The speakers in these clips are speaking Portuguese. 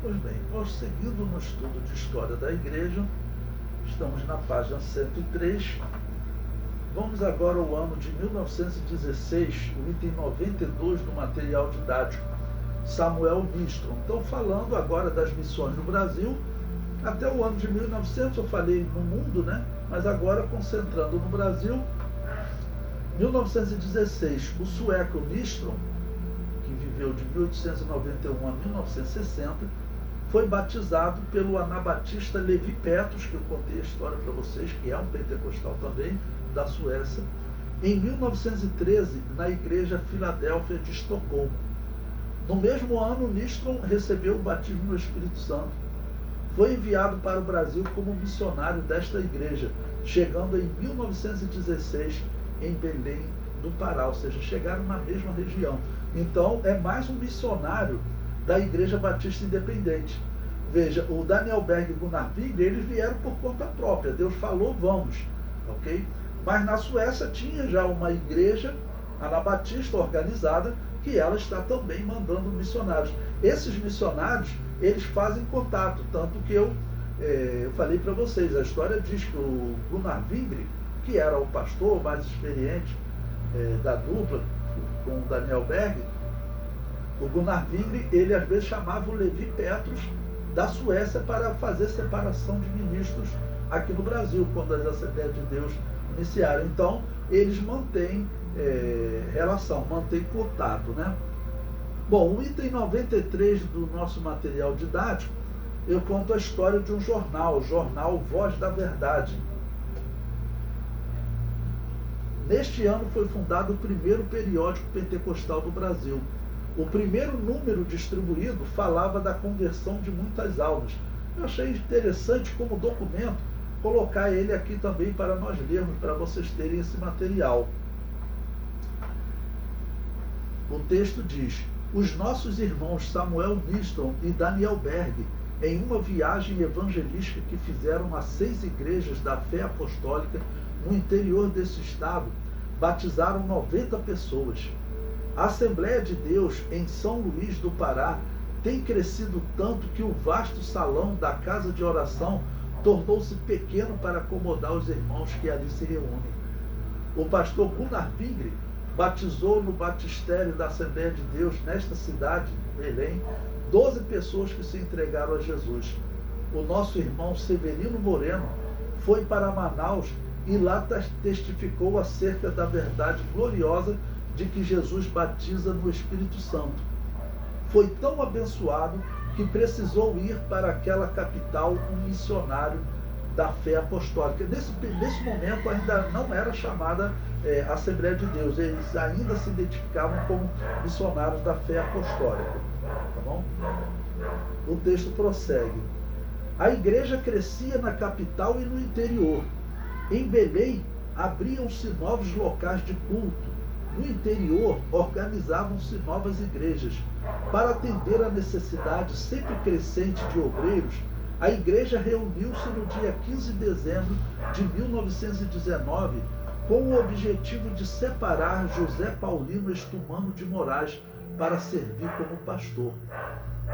Pois bem, prosseguindo no estudo de História da Igreja, estamos na página 103. Vamos agora ao ano de 1916, o item 92 do material didático, Samuel Nistron. Então, falando agora das missões no Brasil, até o ano de 1900 eu falei no mundo, né? Mas agora concentrando no Brasil, 1916, o sueco Nistron, que viveu de 1891 a 1960, foi batizado pelo anabatista Levi Petrus, que eu contei a história para vocês, que é um pentecostal também, da Suécia, em 1913, na igreja Filadélfia de Estocolmo. No mesmo ano, Nistron recebeu o batismo no Espírito Santo. Foi enviado para o Brasil como missionário desta igreja, chegando em 1916 em Belém do Pará, ou seja, chegaram na mesma região. Então, é mais um missionário da Igreja Batista Independente. Veja, o Daniel Berg e o Gunnar Wigler, eles vieram por conta própria. Deus falou, vamos, ok? Mas na Suécia tinha já uma igreja anabatista organizada, que ela está também mandando missionários. Esses missionários, eles fazem contato, tanto que eu falei para vocês, a história diz que o Gunnar Wigler, que era o pastor mais experiente da dupla com o Daniel Berg, o Gunnar Wigler, ele às vezes chamava o Levi Petrus da Suécia para fazer separação de ministros aqui no Brasil, quando as Assembleias de Deus iniciaram. Então, eles mantêm relação, mantêm contato, né? Bom, o item 93 do nosso material didático, eu conto a história de um jornal, o jornal Voz da Verdade. Neste ano foi fundado o primeiro periódico pentecostal do Brasil. O primeiro número distribuído falava da conversão de muitas almas. Eu achei interessante como documento colocar ele aqui também para nós lermos, para vocês terem esse material. O texto diz: os nossos irmãos Samuel Nistron e Daniel Berg, em uma viagem evangelística que fizeram a 6 igrejas da fé apostólica no interior desse estado, batizaram 90 pessoas. A Assembleia de Deus em São Luís do Pará tem crescido tanto que o vasto salão da casa de oração tornou-se pequeno para acomodar os irmãos que ali se reúnem. O pastor Gunnar Wigler batizou no batistério da Assembleia de Deus nesta cidade, Belém, 12 pessoas que se entregaram a Jesus. O nosso irmão Severino Moreno foi para Manaus e lá testificou acerca da verdade gloriosa de que Jesus batiza no Espírito Santo. Foi tão abençoado que precisou ir para aquela capital um missionário da fé apostólica. Nesse momento ainda não era chamada Assembleia de Deus, eles ainda se identificavam como missionários da fé apostólica. Tá bom? O texto prossegue. A igreja crescia na capital e no interior. Em Belém, abriam-se novos locais de culto. No interior, organizavam-se novas igrejas. Para atender à necessidade sempre crescente de obreiros, a igreja reuniu-se no dia 15 de dezembro de 1919 com o objetivo de separar José Paulino Estumano de Moraes para servir como pastor.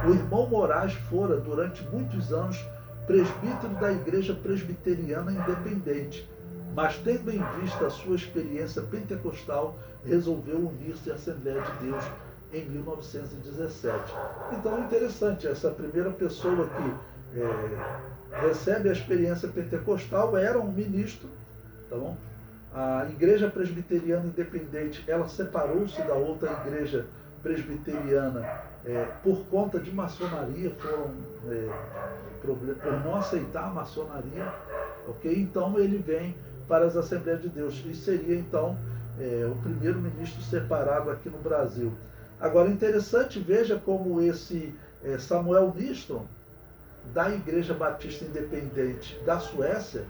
O irmão Moraes fora, durante muitos anos, presbítero da Igreja Presbiteriana Independente, mas, tendo em vista a sua experiência pentecostal, resolveu unir-se à Assembleia de Deus em 1917. Então, interessante, essa primeira pessoa que recebe a experiência pentecostal era um ministro, tá bom? A Igreja Presbiteriana Independente, ela separou-se da outra igreja presbiteriana por conta de maçonaria, por não aceitar a maçonaria, ok? Então ele vem para as Assembleias de Deus e seria então o primeiro ministro separado aqui no Brasil. Agora, interessante, veja como esse Samuel Nistron, da Igreja Batista Independente da Suécia,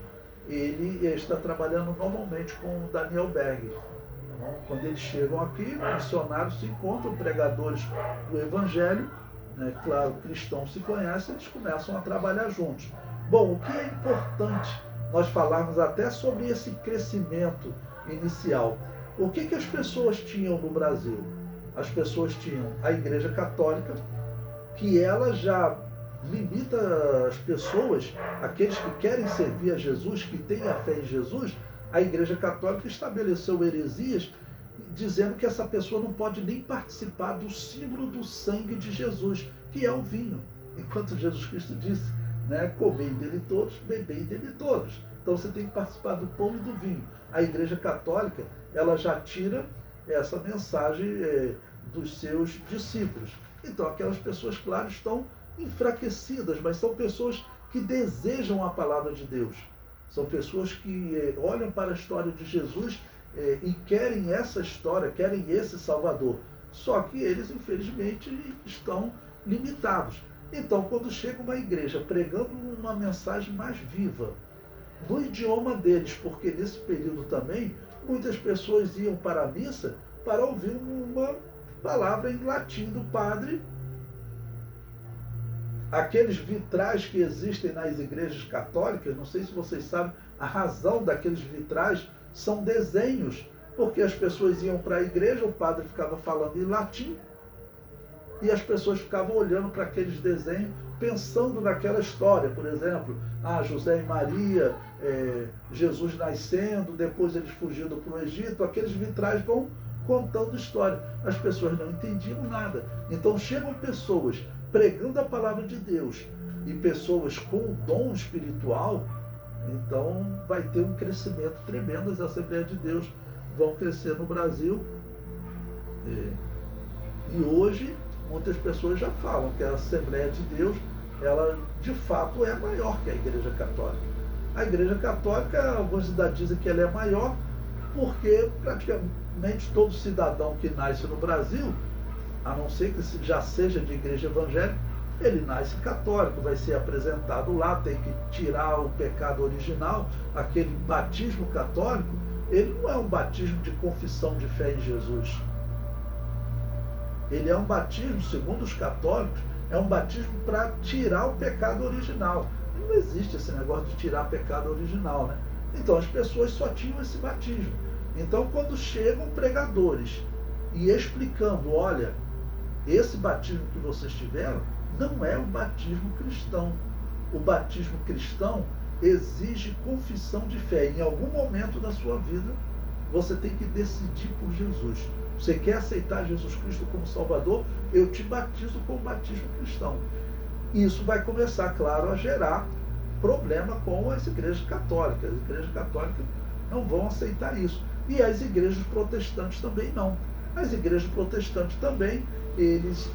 ele está trabalhando normalmente com o Daniel Berg. Quando eles chegam aqui, missionários se encontram, pregadores do Evangelho, né? Claro, cristãos se conhecem, eles começam a trabalhar juntos. Bom, o que é importante nós falarmos até sobre esse crescimento inicial? O que as pessoas tinham no Brasil? As pessoas tinham a Igreja Católica, que ela já limita as pessoas, aqueles que querem servir a Jesus, que têm a fé em Jesus. A Igreja Católica estabeleceu heresias dizendo que essa pessoa não pode nem participar do símbolo do sangue de Jesus, que é o vinho. Enquanto Jesus Cristo disse, né, comei dele todos, bebei dele todos. Então você tem que participar do pão e do vinho. A Igreja Católica, ela já tira essa mensagem dos seus discípulos. Então aquelas pessoas, claro, estão enfraquecidas, mas são pessoas que desejam a palavra de Deus. São pessoas que olham para a história de Jesus e querem essa história, querem esse Salvador. Só que eles, infelizmente, estão limitados. Então, quando chega uma igreja pregando uma mensagem mais viva, no idioma deles, porque nesse período também, muitas pessoas iam para a missa para ouvir uma palavra em latim do padre. Aqueles vitrais que existem nas igrejas católicas, não sei se vocês sabem, a razão daqueles vitrais são desenhos, porque as pessoas iam para a igreja, o padre ficava falando em latim, e as pessoas ficavam olhando para aqueles desenhos, pensando naquela história. Por exemplo, José e Maria, Jesus nascendo, depois eles fugindo para o Egito. Aqueles vitrais vão contando história. As pessoas não entendiam nada. Então chegam pessoas pregando a palavra de Deus e pessoas com o dom espiritual, então vai ter um crescimento tremendo. As Assembleias de Deus vão crescer no Brasil. E hoje muitas pessoas já falam que a Assembleia de Deus, ela de fato é maior que a Igreja Católica. A Igreja Católica, alguns ainda dizem que ela é maior porque praticamente todo cidadão que nasce no Brasil, a não ser que já seja de igreja evangélica, ele nasce católico, vai ser apresentado lá, tem que tirar o pecado original. Aquele batismo católico, ele não é um batismo de confissão de fé em Jesus. Ele é um batismo, segundo os católicos, é um batismo para tirar o pecado original. E não existe esse negócio de tirar pecado original, né? Então as pessoas só tinham esse batismo. Então quando chegam pregadores e explicando, olha, esse batismo que vocês tiveram não é o batismo cristão. O batismo cristão exige confissão de fé. Em algum momento da sua vida, você tem que decidir por Jesus. Você quer aceitar Jesus Cristo como Salvador? Eu te batizo com o batismo cristão. Isso vai começar, claro, a gerar problema com as igrejas católicas. As igrejas católicas não vão aceitar isso. E as igrejas protestantes também não. As igrejas protestantes também, eles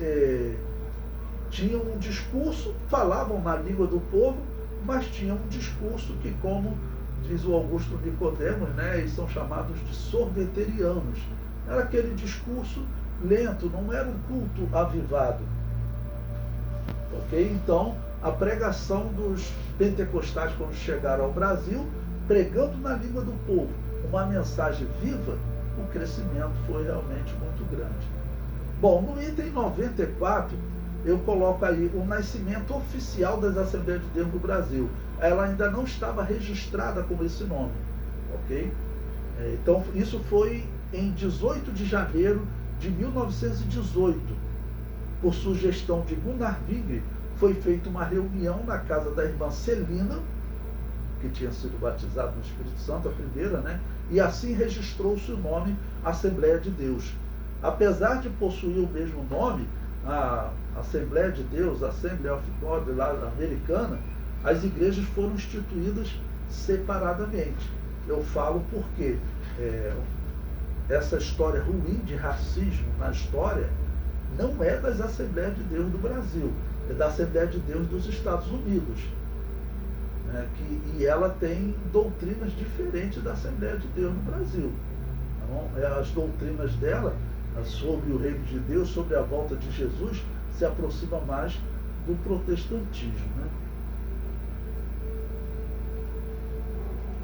tinham um discurso, falavam na língua do povo, mas tinham um discurso que, como diz o Augusto Nicodemos, né, eles são chamados de sorveterianos. Era aquele discurso lento, não era um culto avivado. Ok? Então, a pregação dos pentecostais, quando chegaram ao Brasil, pregando na língua do povo uma mensagem viva, o crescimento foi realmente muito grande. Bom, no item 94, eu coloco aí o nascimento oficial das Assembleias de Deus do Brasil. Ela ainda não estava registrada com esse nome. Ok? Então, isso foi em 18 de janeiro de 1918. Por sugestão de Gunnar Wigre, foi feita uma reunião na casa da irmã Celina, que tinha sido batizada no Espírito Santo, a primeira, né? E assim registrou-se o nome Assembleia de Deus. Apesar de possuir o mesmo nome, a Assembleia de Deus, Assembly of God, lá americana, as igrejas foram instituídas separadamente. Eu falo porque essa história ruim de racismo na história não é das Assembleias de Deus do Brasil, é da Assembleia de Deus dos Estados Unidos. E ela tem doutrinas diferentes da Assembleia de Deus no Brasil. Então, as doutrinas dela sobre o reino de Deus, sobre a volta de Jesus, se aproxima mais do protestantismo, né?